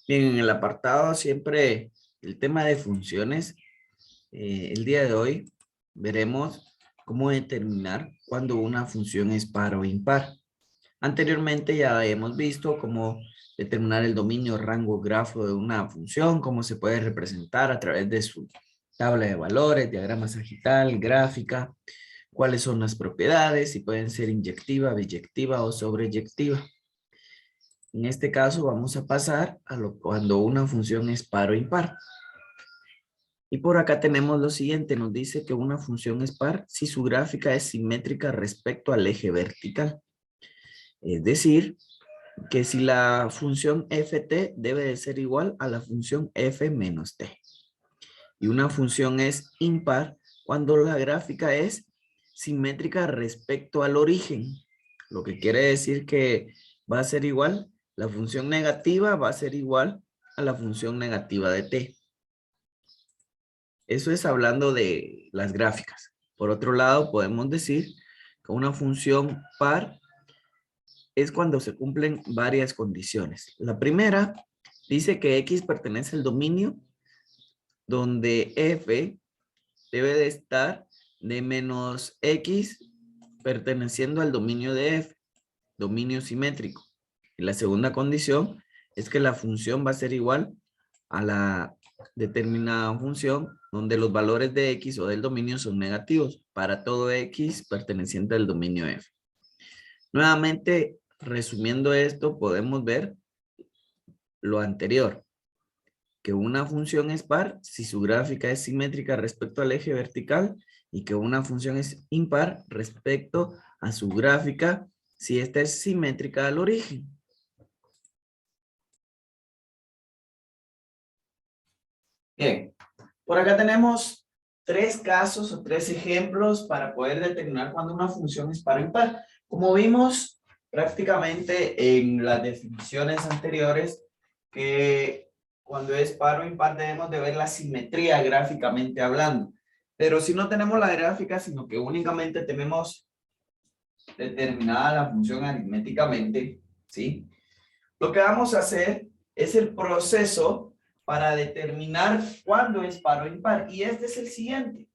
Bien, en el apartado siempre el tema de funciones, el día de hoy veremos cómo determinar cuando una función es par o impar. Anteriormente ya hemos visto cómo determinar el dominio, rango, grafo de una función, cómo se puede representar a través de su tabla de valores, diagrama sagital, gráfica, cuáles son las propiedades, si pueden ser inyectiva, biyectiva o sobreyectiva. En este caso vamos a pasar a cuando una función es par o impar. Y por acá tenemos lo siguiente, nos dice que una función es par si su gráfica es simétrica respecto al eje vertical. Es decir, que si la función ft debe de ser igual a la función f menos t. Y una función es impar cuando la gráfica es simétrica respecto al origen. Lo que quiere decir que va a ser igual, la función negativa va a ser igual a la función negativa de t. Eso es hablando de las gráficas. Por otro lado, podemos decir que una función par es cuando se cumplen varias condiciones. La primera dice que x pertenece al dominio donde f debe de estar de menos x perteneciendo al dominio de f, dominio simétrico. Y la segunda condición es que la función va a ser igual a la determinada función donde los valores de x o del dominio son negativos para todo x perteneciente al dominio f. Nuevamente, resumiendo esto, podemos ver lo anterior, que una función es par si su gráfica es simétrica respecto al eje vertical y que una función es impar respecto a su gráfica si esta es simétrica al origen. Bien, por acá tenemos tres casos o tres ejemplos para poder determinar cuando una función es par o impar. Como vimos prácticamente en las definiciones anteriores, que cuando es par o impar debemos de ver la simetría gráficamente hablando. Pero si no tenemos la gráfica, sino que únicamente tenemos determinada la función aritméticamente, ¿sí? Lo que vamos a hacer es el proceso para determinar cuándo es par o impar. Y este es el siguiente.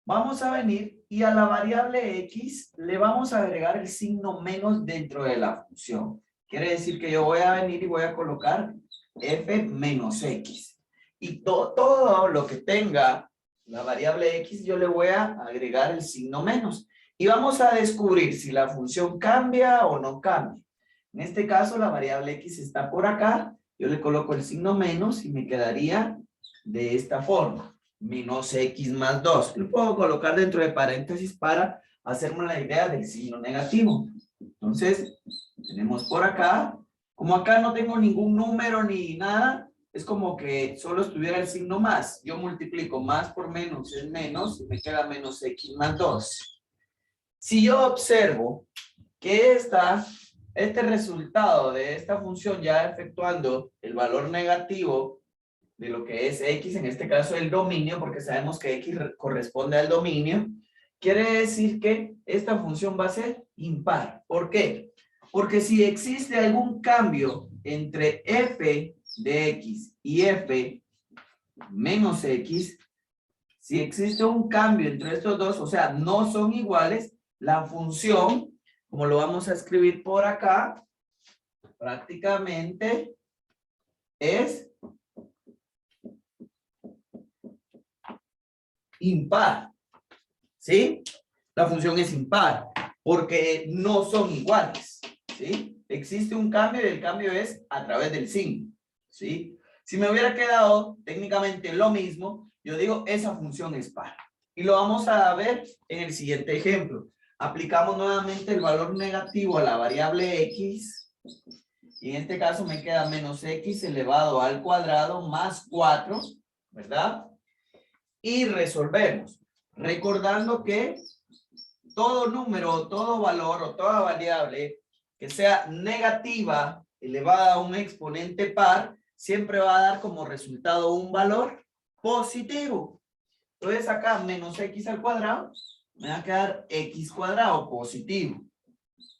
Vamos a venir y a la variable x le vamos a agregar el signo menos dentro de la función. Quiere decir que yo voy a venir y voy a colocar f menos x. Y todo lo que tenga la variable x, yo le voy a agregar el signo menos. Y vamos a descubrir si la función cambia o no cambia. En este caso, la variable x está por acá. Yo le coloco el signo menos y me quedaría de esta forma. Menos x más 2. Lo puedo colocar dentro de paréntesis para hacerme la idea del signo negativo. Entonces, tenemos por acá. Como acá no tengo ningún número ni nada, es como que solo estuviera el signo más. Yo multiplico más por menos es menos y me queda menos x más 2. Si yo observo que este resultado de esta función ya efectuando el valor negativo de lo que es x, en este caso el dominio, porque sabemos que x corresponde al dominio, quiere decir que esta función va a ser impar. ¿Por qué? Porque si existe algún cambio entre f de x y f menos x, si existe un cambio entre estos dos, o sea, no son iguales, la función, como lo vamos a escribir por acá, prácticamente es impar, ¿sí? La función es impar, porque no son iguales, ¿sí? Existe un cambio y el cambio es a través del signo, ¿sí? Si me hubiera quedado técnicamente lo mismo, yo digo esa función es par. Y lo vamos a ver en el siguiente ejemplo. Aplicamos nuevamente el valor negativo a la variable x. Y en este caso me queda menos x elevado al cuadrado más 4, ¿verdad? Y resolvemos. Recordando que todo número, todo valor o toda variable que sea negativa elevada a un exponente par, siempre va a dar como resultado un valor positivo. Entonces acá menos x al cuadrado, me va a quedar x cuadrado positivo,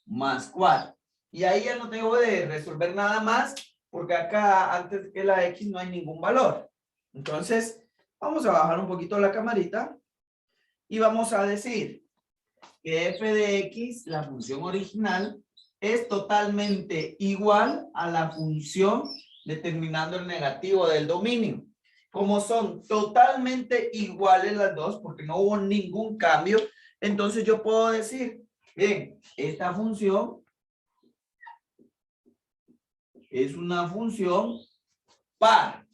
más 4. Y ahí ya no tengo de resolver nada más, porque acá antes que la X no hay ningún valor. Entonces, vamos a bajar un poquito la camarita y vamos a decir que f de X, la función original, es totalmente igual a la función determinando el negativo del dominio. Como son totalmente iguales las dos, porque no hubo ningún cambio, entonces yo puedo decir, bien, esta función es una función par,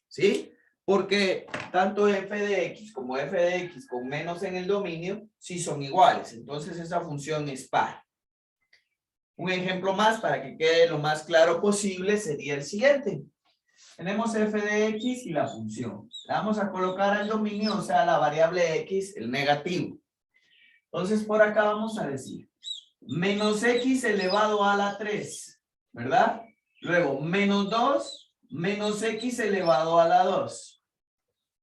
¿sí? Porque tanto f de x como f de x con menos en el dominio, sí son iguales. Entonces esa función es par. Un ejemplo más para que quede lo más claro posible sería el siguiente. Tenemos f de x y la función. Le vamos a colocar al dominio, o sea, la variable x, el negativo. Entonces por acá vamos a decir menos x elevado a la 3, ¿verdad? Luego menos 2 menos x elevado a la 2,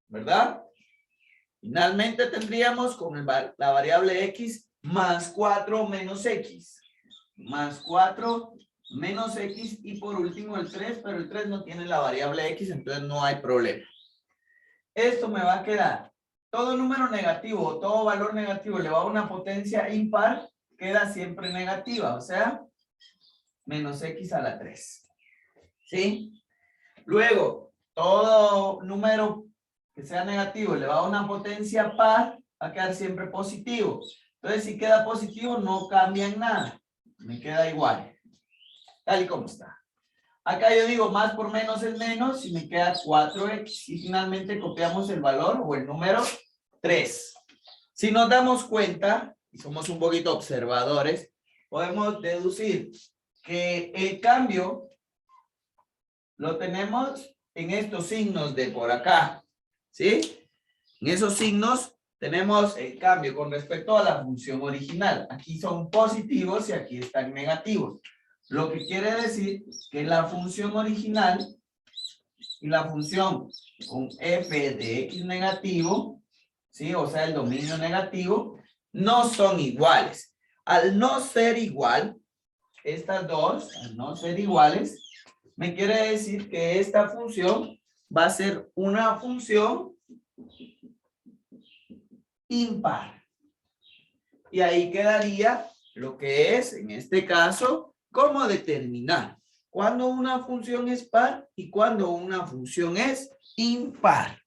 ¿verdad? Finalmente tendríamos con la variable x más 4 menos x. Más 4 menos x y por último el 3, pero el 3 no tiene la variable x, entonces no hay problema. Esto me va a quedar, todo número negativo o todo valor negativo elevado a una potencia impar, queda siempre negativa, o sea, menos x a la 3. ¿Sí? Luego, todo número que sea negativo elevado a una potencia par va a quedar siempre positivo. Entonces, si queda positivo, no cambia en nada. Me queda igual. Tal y como está. Acá yo digo más por menos es menos y me queda 4x. Y finalmente copiamos el valor o el número 3. Si nos damos cuenta, y somos un poquito observadores, podemos deducir que el cambio lo tenemos en estos signos de por acá, ¿sí? En esos signos tenemos el cambio con respecto a la función original. Aquí son positivos y aquí están negativos. Lo que quiere decir que la función original y la función con f de x negativo, ¿sí? O sea, el dominio negativo, no son iguales. Al no ser igual, estas dos, al no ser iguales, me quiere decir que esta función va a ser una función impar. Y ahí quedaría lo que es, en este caso, cómo determinar cuándo una función es par y cuándo una función es impar.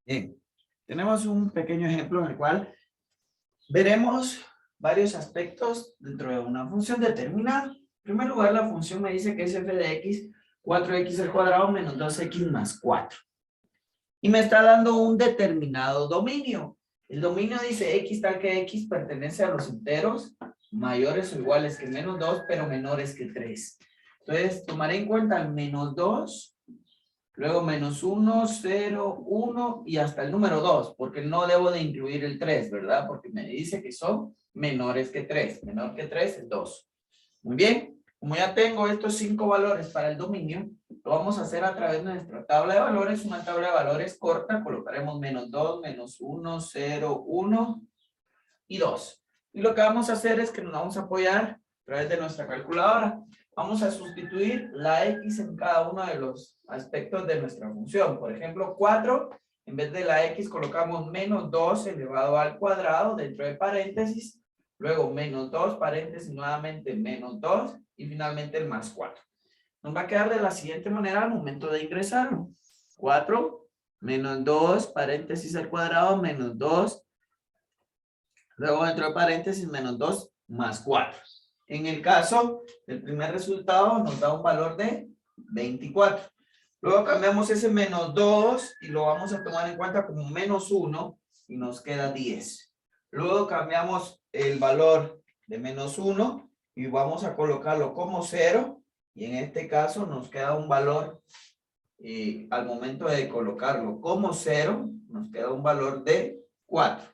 Bien, tenemos un pequeño ejemplo en el cual veremos varios aspectos dentro de una función determinada. En primer lugar, la función me dice que es f de x, 4x al cuadrado menos 2x más 4. Y me está dando un determinado dominio. El dominio dice x tal que x pertenece a los enteros mayores o iguales que menos 2, pero menores que 3. Entonces, tomaré en cuenta el menos 2, luego menos 1, 0, 1 y hasta el número 2, porque no debo de incluir el 3, ¿verdad? Porque me dice que son menores que 3. Menor que 3 es 2. Muy bien. Como ya tengo estos 5 valores para el dominio, lo vamos a hacer a través de nuestra tabla de valores, una tabla de valores corta, colocaremos menos 2, menos 1, 0, 1 y 2. Y lo que vamos a hacer es que nos vamos a apoyar a través de nuestra calculadora. Vamos a sustituir la x en cada uno de los aspectos de nuestra función. Por ejemplo, 4, en vez de la x colocamos menos 2 elevado al cuadrado dentro de paréntesis, luego menos 2, paréntesis, nuevamente menos 2 y finalmente el más 4. Nos va a quedar de la siguiente manera al momento de ingresarlo. 4 menos 2, paréntesis al cuadrado, menos 2. Luego dentro de paréntesis, menos 2 más 4. En el caso del primer resultado nos da un valor de 24. Luego cambiamos ese menos 2 y lo vamos a tomar en cuenta como menos 1 y nos queda 10. Luego cambiamos el valor de menos 1 y vamos a colocarlo como 0. Y en este caso nos queda un valor, al momento de colocarlo como 0, nos queda un valor de 4.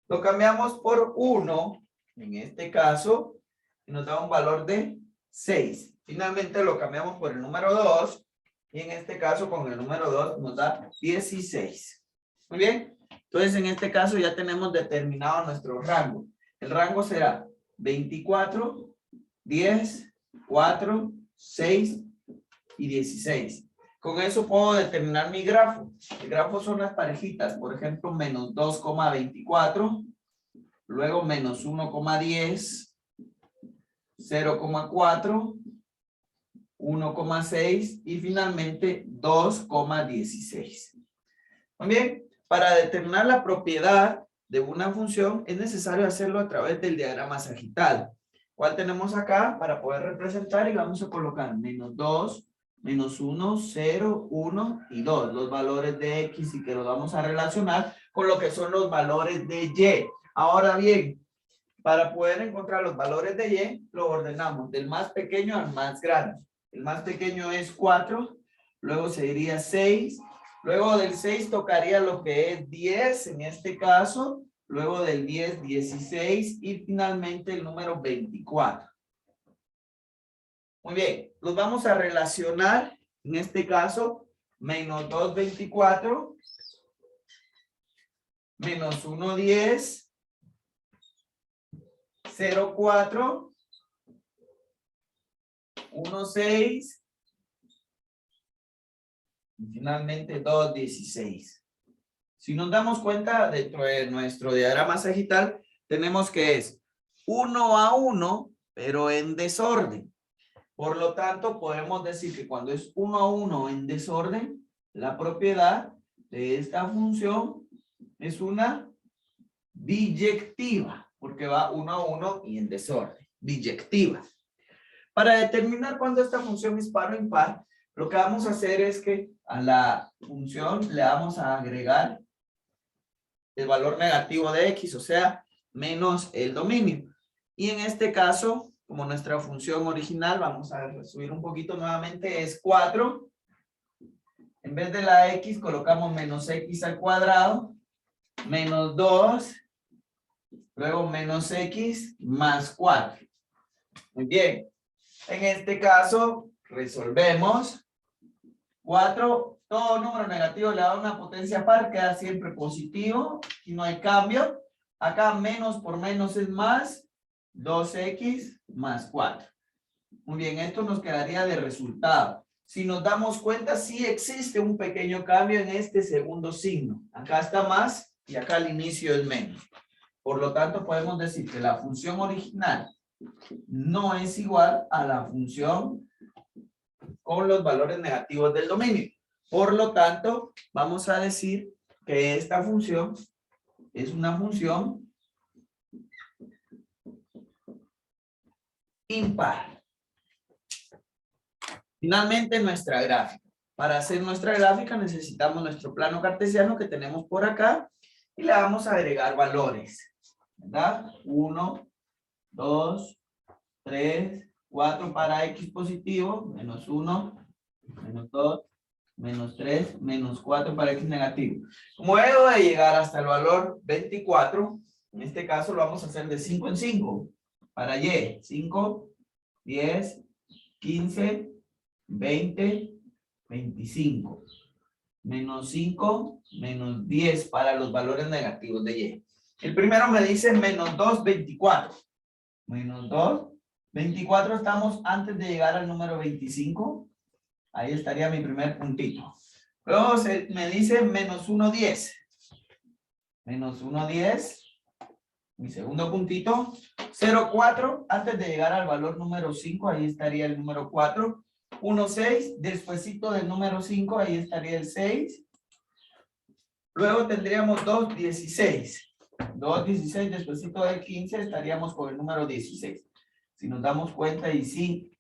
Lo cambiamos por 1, en este caso, y nos da un valor de 6. Finalmente lo cambiamos por el número 2, y en este caso con el número 2 nos da 16. Muy bien, entonces en este caso ya tenemos determinado nuestro rango. El rango será 24, 10, 4, 6 y 16. Con eso puedo determinar mi grafo. El grafo son las parejitas, por ejemplo, menos 2,24, luego menos 1,10, 0,4, 1,6 y finalmente 2,16. Muy bien, para determinar la propiedad de una función es necesario hacerlo a través del diagrama sagital. ¿Cuál tenemos acá para poder representar? Y vamos a colocar menos 2, menos 1, 0, 1 y 2. Los valores de X y que los vamos a relacionar con lo que son los valores de Y. Ahora bien, para poder encontrar los valores de Y, lo ordenamos del más pequeño al más grande. El más pequeño es 4, luego seguiría 6, luego del 6 tocaría lo que es 10 en este caso, luego del 10, 16 y finalmente el número 24. Muy bien, los vamos a relacionar, en este caso, menos 2, 24, menos 1, 10, 0, 4, 1, 6 y finalmente 2, 16. Si nos damos cuenta, dentro de nuestro diagrama sagital, tenemos que es 1 a 1, pero en desorden. Por lo tanto, podemos decir que cuando es 1 a 1 en desorden, la propiedad de esta función es una biyectiva, porque va 1 a 1 y en desorden, biyectiva. Para determinar cuándo esta función es par o impar, lo que vamos a hacer es que a la función le vamos a agregar el valor negativo de X, o sea, menos el dominio. Y en este caso, como nuestra función original, vamos a subir un poquito nuevamente, es 4. En vez de la X, colocamos menos X al cuadrado, menos 2, luego menos X más 4. Muy bien. En este caso, resolvemos. 4, todo número negativo le da una potencia par, queda siempre positivo y no hay cambio. Acá menos por menos es más, 2x más 4. Muy bien, esto nos quedaría de resultado. Si nos damos cuenta, sí existe un pequeño cambio en este segundo signo. Acá está más y acá al inicio es menos. Por lo tanto, podemos decir que la función original no es igual a la función con los valores negativos del dominio. Por lo tanto, vamos a decir que esta función es una función impar. Finalmente, nuestra gráfica. Para hacer nuestra gráfica necesitamos nuestro plano cartesiano que tenemos por acá y le vamos a agregar valores, ¿verdad? 1, 2, 3, 4 para X positivo, menos 1, menos 2, menos 3, menos 4 para X negativo. Como debo de llegar hasta el valor 24, en este caso lo vamos a hacer de 5 en 5. Para Y, 5, 10, 15, 20, 25. Menos 5, menos 10 para los valores negativos de Y. El primero me dice menos 2, 24. Menos 2, 24 estamos antes de llegar al número 25. Ahí estaría mi primer puntito. Luego me dice menos 1, 10. Menos 1, 10. Mi segundo puntito. 0, 4. Antes de llegar al valor número 5, ahí estaría el número 4. 1, 6. Despuésito del número 5, ahí estaría el 6. Luego tendríamos 2, 16. 2, 16. Despuésito del 15 estaríamos con el número 16. Si nos damos cuenta y si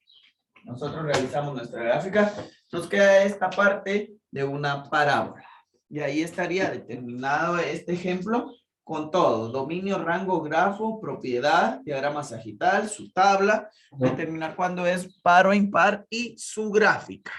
nosotros realizamos nuestra gráfica, nos queda esta parte de una parábola. Y ahí estaría determinado este ejemplo con todo: dominio, rango, grafo, propiedad, diagrama sagital, su tabla, determinar cuándo es par o impar y su gráfica.